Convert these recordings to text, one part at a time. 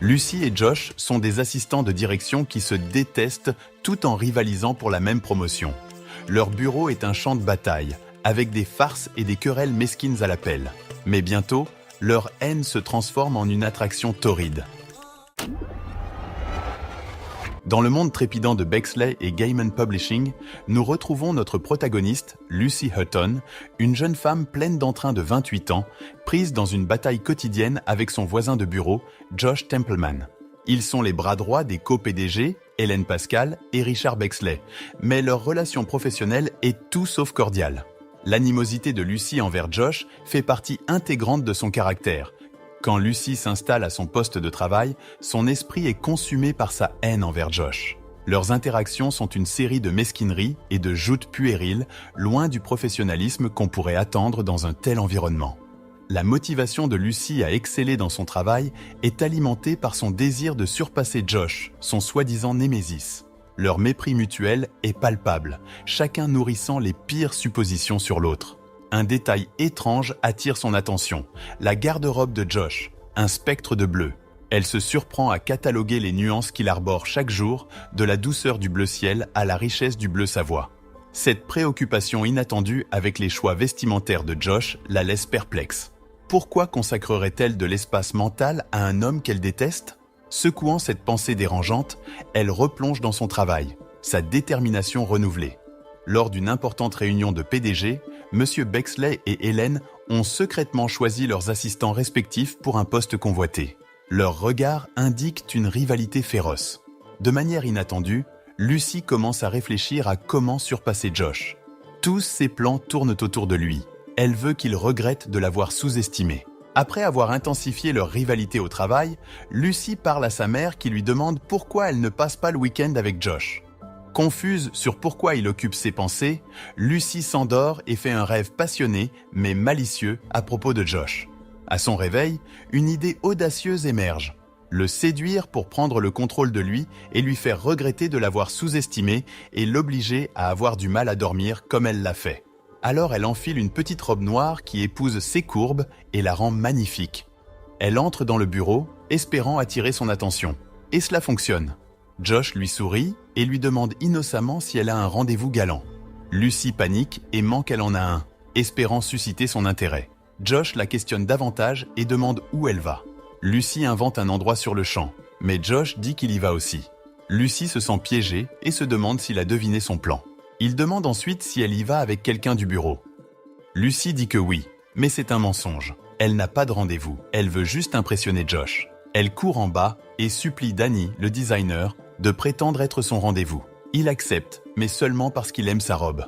Lucy et Josh sont des assistants de direction qui se détestent tout en rivalisant pour la même promotion. Leur bureau est un champ de bataille, avec des farces et des querelles mesquines à l'appel. Mais bientôt, leur haine se transforme en une attraction torride. Dans le monde trépidant de Bexley et Gaiman Publishing, nous retrouvons notre protagoniste, Lucy Hutton, une jeune femme pleine d'entrain de 28 ans, prise dans une bataille quotidienne avec son voisin de bureau, Josh Templeman. Ils sont les bras droits des co-PDG, Hélène Pascal et Richard Bexley, mais leur relation professionnelle est tout sauf cordiale. L'animosité de Lucy envers Josh fait partie intégrante de son caractère. Quand Lucy s'installe à son poste de travail, son esprit est consumé par sa haine envers Josh. Leurs interactions sont une série de mesquineries et de joutes puériles, loin du professionnalisme qu'on pourrait attendre dans un tel environnement. La motivation de Lucy à exceller dans son travail est alimentée par son désir de surpasser Josh, son soi-disant némésis. Leur mépris mutuel est palpable, chacun nourrissant les pires suppositions sur l'autre. Un détail étrange attire son attention, la garde-robe de Josh, un spectre de bleu. Elle se surprend à cataloguer les nuances qu'il arbore chaque jour, de la douceur du bleu ciel à la richesse du bleu Savoie. Cette préoccupation inattendue avec les choix vestimentaires de Josh la laisse perplexe. Pourquoi consacrerait-elle de l'espace mental à un homme qu'elle déteste ? Secouant cette pensée dérangeante, elle replonge dans son travail, sa détermination renouvelée. Lors d'une importante réunion de PDG, M. Bexley et Hélène ont secrètement choisi leurs assistants respectifs pour un poste convoité. Leurs regards indiquent une rivalité féroce. De manière inattendue, Lucy commence à réfléchir à comment surpasser Josh. Tous ses plans tournent autour de lui. Elle veut qu'il regrette de l'avoir sous-estimé. Après avoir intensifié leur rivalité au travail, Lucy parle à sa mère qui lui demande pourquoi elle ne passe pas le week-end avec Josh. Confuse sur pourquoi il occupe ses pensées, Lucy s'endort et fait un rêve passionné mais malicieux à propos de Josh. À son réveil, une idée audacieuse émerge. Le séduire pour prendre le contrôle de lui et lui faire regretter de l'avoir sous-estimé et l'obliger à avoir du mal à dormir comme elle l'a fait. Alors elle enfile une petite robe noire qui épouse ses courbes et la rend magnifique. Elle entre dans le bureau, espérant attirer son attention. Et cela fonctionne. Josh lui sourit et lui demande innocemment si elle a un rendez-vous galant. Lucy panique et ment qu'elle en a un, espérant susciter son intérêt. Josh la questionne davantage et demande où elle va. Lucy invente un endroit sur le champ, mais Josh dit qu'il y va aussi. Lucy se sent piégée et se demande s'il a deviné son plan. Il demande ensuite si elle y va avec quelqu'un du bureau. Lucy dit que oui, mais c'est un mensonge. Elle n'a pas de rendez-vous, elle veut juste impressionner Josh. Elle court en bas et supplie Danny, le designer, de prétendre être son rendez-vous. Il accepte, mais seulement parce qu'il aime sa robe.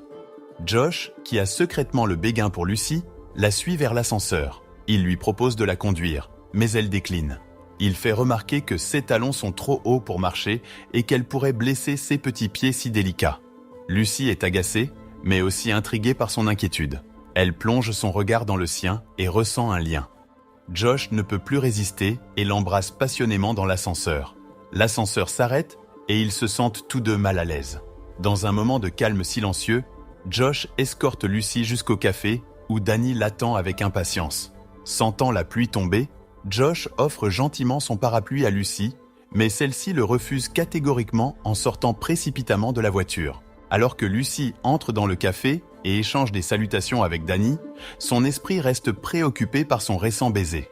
Josh, qui a secrètement le béguin pour Lucy, la suit vers l'ascenseur. Il lui propose de la conduire, mais elle décline. Il fait remarquer que ses talons sont trop hauts pour marcher et qu'elle pourrait blesser ses petits pieds si délicats. Lucy est agacée, mais aussi intriguée par son inquiétude. Elle plonge son regard dans le sien et ressent un lien. Josh ne peut plus résister et l'embrasse passionnément dans l'ascenseur. L'ascenseur s'arrête et ils se sentent tous deux mal à l'aise. Dans un moment de calme silencieux, Josh escorte Lucy jusqu'au café où Danny l'attend avec impatience. Sentant la pluie tomber, Josh offre gentiment son parapluie à Lucy, mais celle-ci le refuse catégoriquement en sortant précipitamment de la voiture. Alors que Lucy entre dans le café et échange des salutations avec Danny, son esprit reste préoccupé par son récent baiser.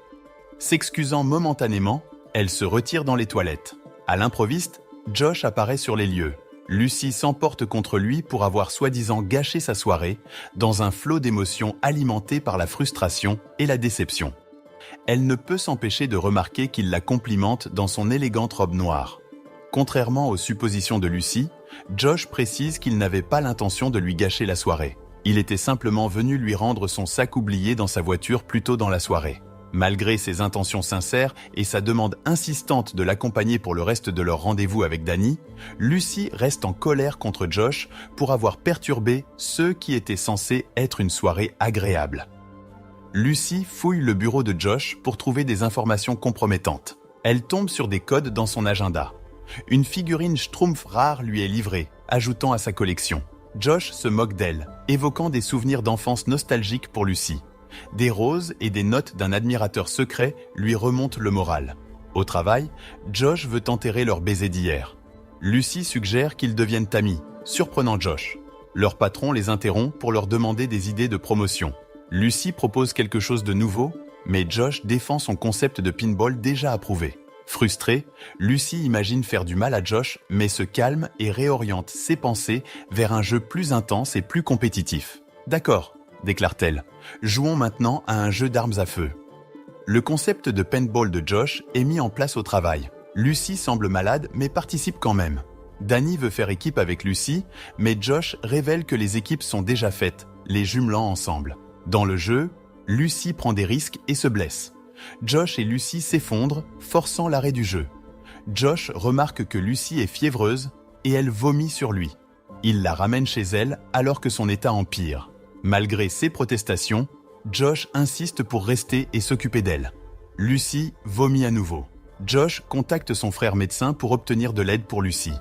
S'excusant momentanément, elle se retire dans les toilettes. À l'improviste, Josh apparaît sur les lieux. Lucy s'emporte contre lui pour avoir soi-disant gâché sa soirée, dans un flot d'émotions alimenté par la frustration et la déception. Elle ne peut s'empêcher de remarquer qu'il la complimente dans son élégante robe noire. Contrairement aux suppositions de Lucy, Josh précise qu'il n'avait pas l'intention de lui gâcher la soirée. Il était simplement venu lui rendre son sac oublié dans sa voiture plus tôt dans la soirée. Malgré ses intentions sincères et sa demande insistante de l'accompagner pour le reste de leur rendez-vous avec Danny, Lucy reste en colère contre Josh pour avoir perturbé ce qui était censé être une soirée agréable. Lucy fouille le bureau de Josh pour trouver des informations compromettantes. Elle tombe sur des codes dans son agenda. Une figurine Schtroumpf rare lui est livrée, ajoutant à sa collection. Josh se moque d'elle, évoquant des souvenirs d'enfance nostalgiques pour Lucy. Des roses et des notes d'un admirateur secret lui remontent le moral. Au travail, Josh veut enterrer leur baiser d'hier. Lucy suggère qu'ils deviennent amis, surprenant Josh. Leur patron les interrompt pour leur demander des idées de promotion. Lucy propose quelque chose de nouveau, mais Josh défend son concept de pinball déjà approuvé. Frustrée, Lucy imagine faire du mal à Josh, mais se calme et réoriente ses pensées vers un jeu plus intense et plus compétitif. « D'accord », déclare-t-elle, « jouons maintenant à un jeu d'armes à feu. » Le concept de paintball de Josh est mis en place au travail. Lucy semble malade, mais participe quand même. Danny veut faire équipe avec Lucy, mais Josh révèle que les équipes sont déjà faites, les jumelant ensemble. Dans le jeu, Lucy prend des risques et se blesse. Josh et Lucy s'effondrent, forçant l'arrêt du jeu. Josh remarque que Lucy est fiévreuse et elle vomit sur lui. Il la ramène chez elle alors que son état empire. Malgré ses protestations, Josh insiste pour rester et s'occuper d'elle. Lucy vomit à nouveau. Josh contacte son frère médecin pour obtenir de l'aide pour Lucy.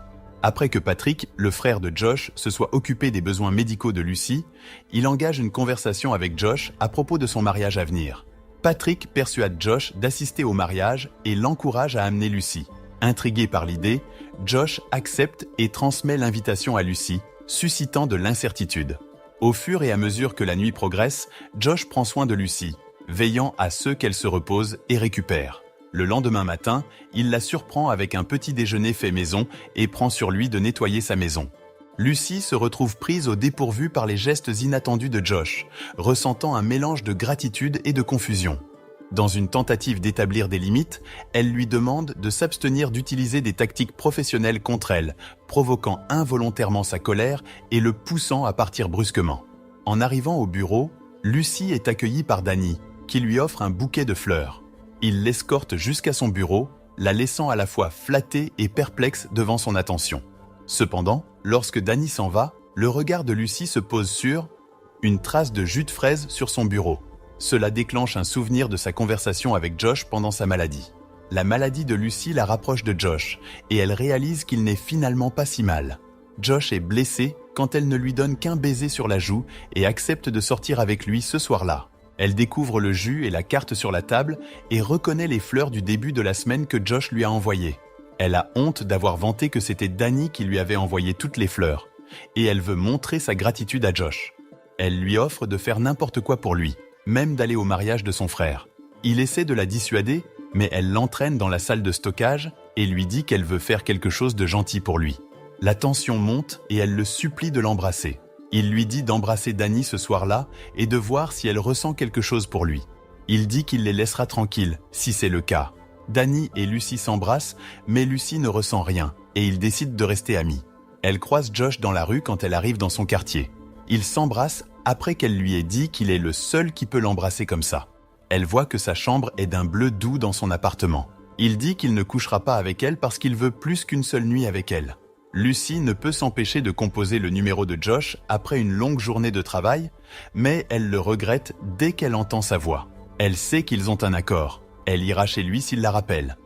Après que Patrick, le frère de Josh, se soit occupé des besoins médicaux de Lucy, il engage une conversation avec Josh à propos de son mariage à venir. Patrick persuade Josh d'assister au mariage et l'encourage à amener Lucy. Intrigué par l'idée, Josh accepte et transmet l'invitation à Lucy, suscitant de l'incertitude. Au fur et à mesure que la nuit progresse, Josh prend soin de Lucy, veillant à ce qu'elle se repose et récupère. Le lendemain matin, il la surprend avec un petit déjeuner fait maison et prend sur lui de nettoyer sa maison. Lucy se retrouve prise au dépourvu par les gestes inattendus de Josh, ressentant un mélange de gratitude et de confusion. Dans une tentative d'établir des limites, elle lui demande de s'abstenir d'utiliser des tactiques professionnelles contre elle, provoquant involontairement sa colère et le poussant à partir brusquement. En arrivant au bureau, Lucy est accueillie par Danny, qui lui offre un bouquet de fleurs. Il l'escorte jusqu'à son bureau, la laissant à la fois flattée et perplexe devant son attention. Cependant, lorsque Danny s'en va, le regard de Lucy se pose sur une trace de jus de fraise sur son bureau. Cela déclenche un souvenir de sa conversation avec Josh pendant sa maladie. La maladie de Lucy la rapproche de Josh et elle réalise qu'il n'est finalement pas si mal. Josh est blessé quand elle ne lui donne qu'un baiser sur la joue et accepte de sortir avec lui ce soir-là. Elle découvre le jus et la carte sur la table et reconnaît les fleurs du début de la semaine que Josh lui a envoyées. Elle a honte d'avoir vanté que c'était Danny qui lui avait envoyé toutes les fleurs et elle veut montrer sa gratitude à Josh. Elle lui offre de faire n'importe quoi pour lui, même d'aller au mariage de son frère. Il essaie de la dissuader, mais elle l'entraîne dans la salle de stockage et lui dit qu'elle veut faire quelque chose de gentil pour lui. La tension monte et elle le supplie de l'embrasser. Il lui dit d'embrasser Danny ce soir-là et de voir si elle ressent quelque chose pour lui. Il dit qu'il les laissera tranquilles, si c'est le cas. Danny et Lucy s'embrassent, mais Lucy ne ressent rien et ils décident de rester amis. Elle croise Josh dans la rue quand elle arrive dans son quartier. Ils s'embrassent après qu'elle lui ait dit qu'il est le seul qui peut l'embrasser comme ça. Elle voit que sa chambre est d'un bleu doux dans son appartement. Il dit qu'il ne couchera pas avec elle parce qu'il veut plus qu'une seule nuit avec elle. Lucy ne peut s'empêcher de composer le numéro de Josh après une longue journée de travail, mais elle le regrette dès qu'elle entend sa voix. Elle sait qu'ils ont un accord. Elle ira chez lui s'il la rappelle.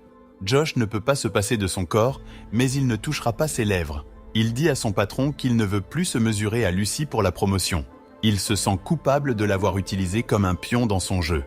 Josh ne peut pas se passer de son corps, mais il ne touchera pas ses lèvres. Il dit à son patron qu'il ne veut plus se mesurer à Lucy pour la promotion. Il se sent coupable de l'avoir utilisé comme un pion dans son jeu.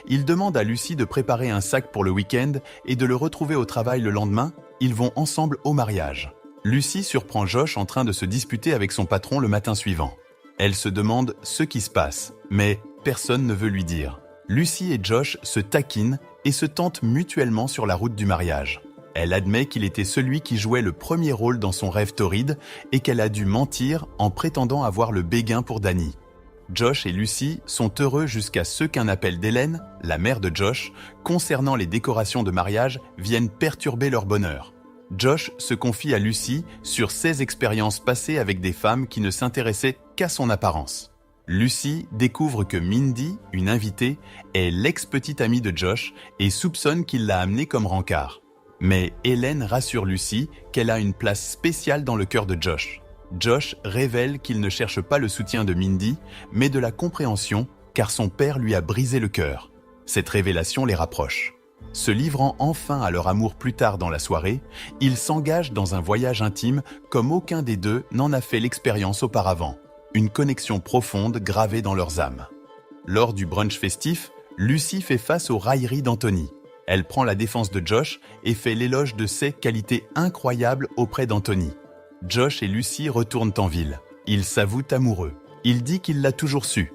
Il demande à Lucy de préparer un sac pour le week-end et de le retrouver au travail le lendemain. Ils vont ensemble au mariage. Lucy surprend Josh en train de se disputer avec son patron le matin suivant. Elle se demande ce qui se passe, mais personne ne veut lui dire. Lucy et Josh se taquinent et se tentent mutuellement sur la route du mariage. Elle admet qu'il était celui qui jouait le premier rôle dans son rêve torride et qu'elle a dû mentir en prétendant avoir le béguin pour Danny. Josh et Lucy sont heureux jusqu'à ce qu'un appel d'Hélène, la mère de Josh, concernant les décorations de mariage vienne perturber leur bonheur. Josh se confie à Lucy sur ses expériences passées avec des femmes qui ne s'intéressaient qu'à son apparence. Lucy découvre que Mindy, une invitée, est l'ex-petite amie de Josh et soupçonne qu'il l'a amenée comme rencard. Mais Hélène rassure Lucy qu'elle a une place spéciale dans le cœur de Josh. Josh révèle qu'il ne cherche pas le soutien de Mindy, mais de la compréhension, car son père lui a brisé le cœur. Cette révélation les rapproche. Se livrant enfin à leur amour plus tard dans la soirée, ils s'engagent dans un voyage intime comme aucun des deux n'en a fait l'expérience auparavant. Une connexion profonde gravée dans leurs âmes. Lors du brunch festif, Lucy fait face aux railleries d'Anthony. Elle prend la défense de Josh et fait l'éloge de ses qualités incroyables auprès d'Anthony. Josh et Lucy retournent en ville. Ils s'avouent amoureux. Il dit qu'il l'a toujours su.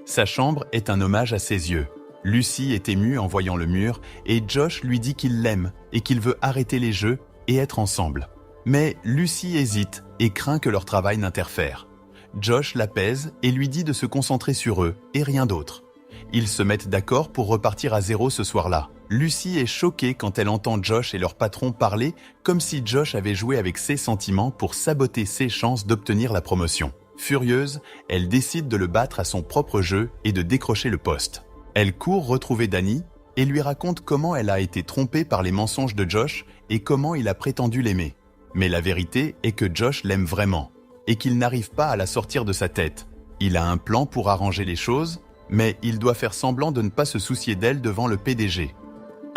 Sa chambre est un hommage à ses yeux. Lucy est émue en voyant le mur et Josh lui dit qu'il l'aime et qu'il veut arrêter les jeux et être ensemble. Mais Lucy hésite et craint que leur travail n'interfère. Josh l'apaise et lui dit de se concentrer sur eux et rien d'autre. Ils se mettent d'accord pour repartir à zéro ce soir-là. Lucy est choquée quand elle entend Josh et leur patron parler comme si Josh avait joué avec ses sentiments pour saboter ses chances d'obtenir la promotion. Furieuse, elle décide de le battre à son propre jeu et de décrocher le poste. Elle court retrouver Danny et lui raconte comment elle a été trompée par les mensonges de Josh et comment il a prétendu l'aimer. Mais la vérité est que Josh l'aime vraiment et qu'il n'arrive pas à la sortir de sa tête. Il a un plan pour arranger les choses, mais il doit faire semblant de ne pas se soucier d'elle devant le PDG.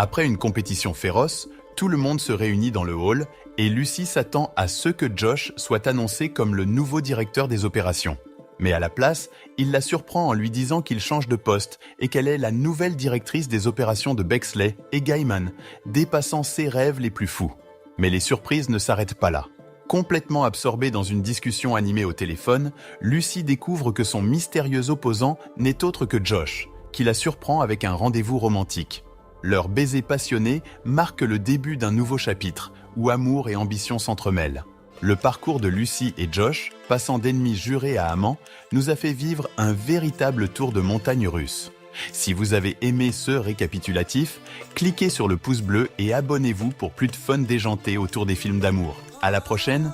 Après une compétition féroce, tout le monde se réunit dans le hall et Lucy s'attend à ce que Josh soit annoncé comme le nouveau directeur des opérations. Mais à la place, il la surprend en lui disant qu'il change de poste et qu'elle est la nouvelle directrice des opérations de Bexley et Gaiman, dépassant ses rêves les plus fous. Mais les surprises ne s'arrêtent pas là. Complètement absorbée dans une discussion animée au téléphone, Lucy découvre que son mystérieux opposant n'est autre que Josh, qui la surprend avec un rendez-vous romantique. Leur baiser passionné marque le début d'un nouveau chapitre, où amour et ambition s'entremêlent. Le parcours de Lucy et Josh, passant d'ennemis jurés à amants, nous a fait vivre un véritable tour de montagne russe. Si vous avez aimé ce récapitulatif, cliquez sur le pouce bleu et abonnez-vous pour plus de fun déjanté autour des films d'amour. À la prochaine!